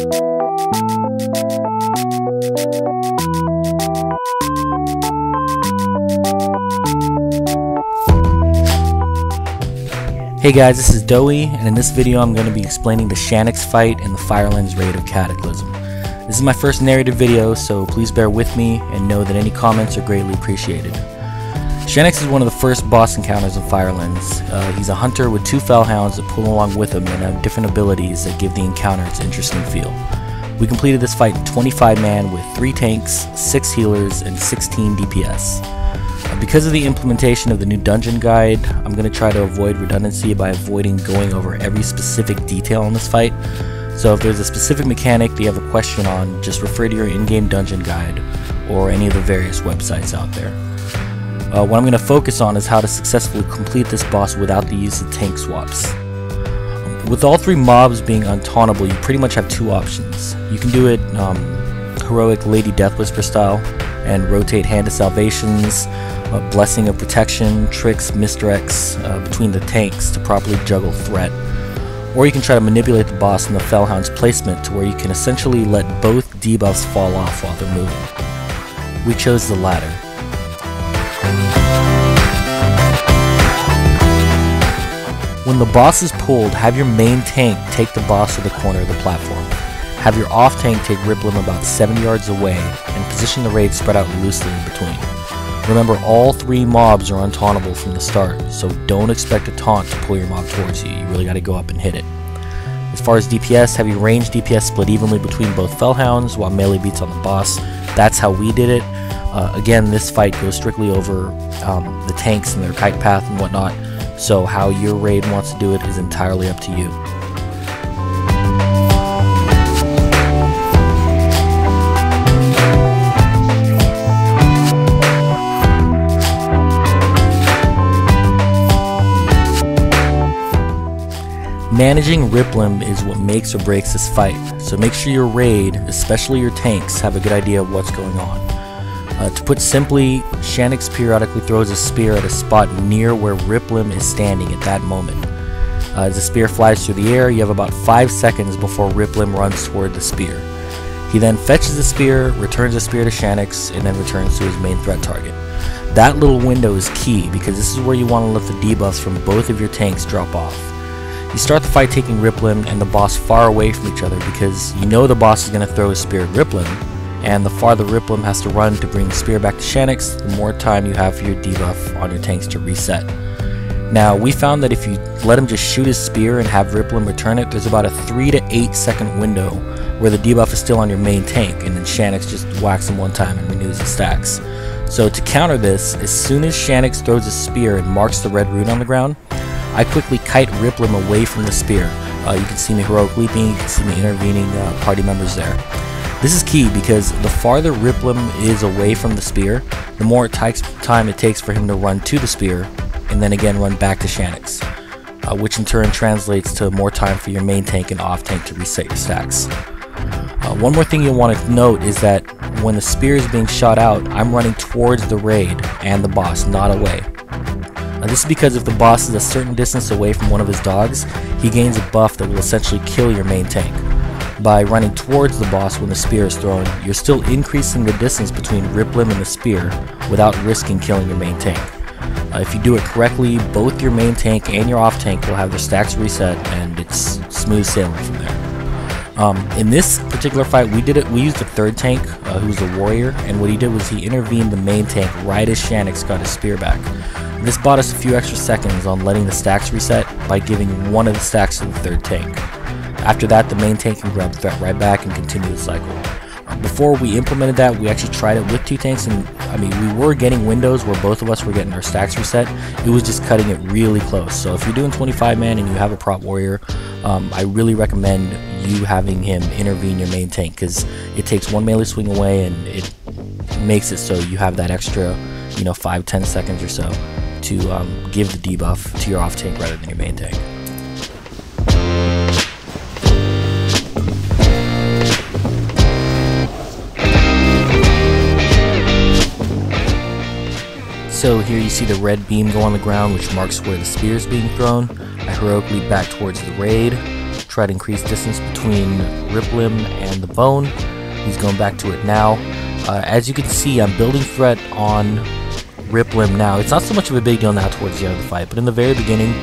Hey guys, this is Doey, and in this video I'm going to be explaining the Shannox fight in the Firelands raid of Cataclysm. This is my first narrative video, so please bear with me and know that any comments are greatly appreciated. Shannox is one of the first boss encounters in Firelands. He's a hunter with 2 fellhounds that pull along with him and have different abilities that give the encounter its interesting feel. We completed this fight in 25-man with 3 tanks, 6 healers, and 16 DPS. Because of the implementation of the new dungeon guide, I'm going to try to avoid redundancy by avoiding going over every specific detail in this fight. So if there's a specific mechanic that you have a question on, just refer to your in-game dungeon guide or any of the various websites out there. What I'm going to focus on is how to successfully complete this boss without the use of tank swaps. With all 3 mobs being untauntable, you pretty much have 2 options. You can do it heroic Lady Death Whisper style and rotate Hand of Salvations, Blessing of Protection, tricks, misdirects between the tanks to properly juggle threat. Or you can try to manipulate the boss and the Fellhound's placement to where you can essentially let both debuffs fall off while they're moving. We chose the latter. When the boss is pulled, have your main tank take the boss to the corner of the platform. Have your off tank take Riplim about 70 yards away and position the raid spread out loosely in between. Remember, all 3 mobs are untauntable from the start, so don't expect a taunt to pull your mob towards you. You really got to go up and hit it. As far as DPS, have your ranged DPS split evenly between both Fellhounds while melee beats on the boss. That's how we did it. Again, this fight goes strictly over the tanks and their kite path and whatnot, so how your raid wants to do it is entirely up to you. Managing Riplim is what makes or breaks this fight, so make sure your raid, especially your tanks, have a good idea of what's going on. To put simply, Shannox periodically throws a spear at a spot near where Riplim is standing at that moment. As the spear flies through the air, you have about 5 seconds before Riplim runs toward the spear. He then fetches the spear, returns the spear to Shannox, and then returns to his main threat target. That little window is key because this is where you want to let the debuffs from both of your tanks drop off. You start the fight taking Riplim and the boss far away from each other because you know the boss is going to throw his spear at Riplim, and the farther Riplim has to run to bring the spear back to Shannox, the more time you have for your debuff on your tanks to reset. Now, we found that if you let him just shoot his spear and have Riplim return it, there's about a 3 to 8 second window where the debuff is still on your main tank, and then Shannox just whacks him one time and renews his stacks. So to counter this, as soon as Shannox throws his spear and marks the red rune on the ground, I quickly kite Riplim away from the spear. You can see me heroic leaping, you can see me intervening party members there. This is key because the farther Riplim is away from the spear, the more time it takes for him to run to the spear and then again run back to Shannox, which in turn translates to more time for your main tank and off tank to reset your stacks. One more thing you'll want to note is that when the spear is being shot out, I'm running towards the raid and the boss, not away. This is because if the boss is a certain distance away from one of his dogs, he gains a buff that will essentially kill your main tank. By running towards the boss when the spear is thrown, you're still increasing the distance between Riplim and the spear without risking killing your main tank. If you do it correctly, both your main tank and your off tank will have their stacks reset, and it's smooth sailing from there. In this particular fight, we used a 3rd tank who was a warrior, and what he did was he intervened the main tank right as Shannox got his spear back. This bought us a few extra seconds on letting the stacks reset by giving one of the stacks to the 3rd tank. After that, the main tank can grab the threat right back and continue the cycle. Before we implemented that, we actually tried it with 2 tanks, and I mean, we were getting windows where both of us were getting our stacks reset. It was just cutting it really close. So if you're doing 25-man and you have a prot warrior, I really recommend you having him intervene your main tank because it takes 1 melee swing away and it makes it so you have that extra, 5-10 seconds or so to give the debuff to your off tank rather than your main tank. So here you see the red beam go on the ground, which marks where the spear is being thrown. I heroically back towards the raid, try to increase distance between rip limb and the bone. He's going back to it now. As you can see, I'm building threat on rip limb now. It's not so much of a big deal now towards the end of the fight, but in the very beginning,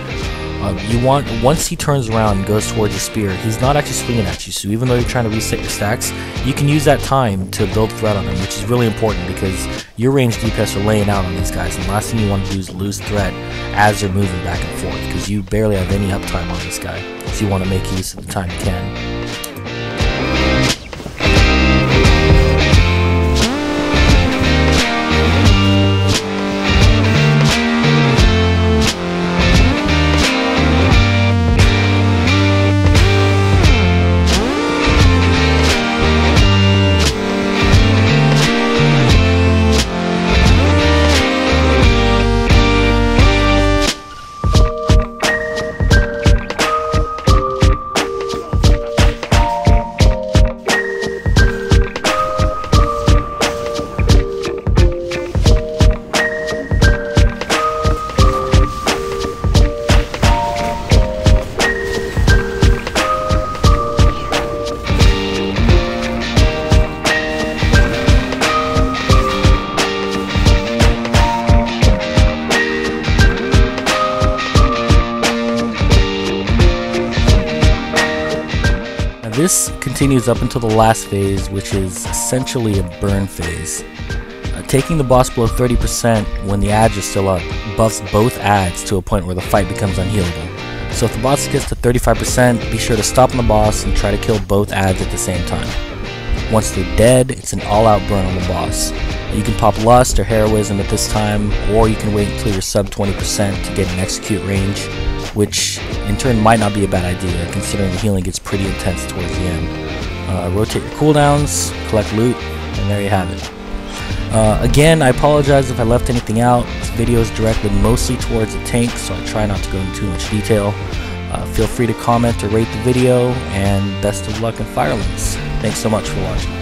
you want, once he turns around and goes towards the spear, he's not actually swinging at you, so even though you're trying to reset your stacks, you can use that time to build threat on him, which is really important because your ranged DPS are laying out on these guys, and the last thing you want to do is lose threat as they're moving back and forth, because you barely have any uptime on this guy, so you want to make use of the time you can. This continues up until the last phase, which is essentially a burn phase. Taking the boss below 30% when the ads are still up buffs both ads to a point where the fight becomes unhealable. So if the boss gets to 35%, be sure to stop on the boss and try to kill both ads at the same time. Once they're dead, it's an all-out burn on the boss. You can pop Lust or Heroism at this time, or you can wait until you're sub 20% to get an execute range, which in turn might not be a bad idea considering the healing gets pretty intense towards the end. Rotate your cooldowns, collect loot, and there you have it. Again, I apologize if I left anything out. This video is directed mostly towards the tank, so I try not to go into too much detail. Feel free to comment or rate the video, and best of luck in Firelands. Thanks so much for watching.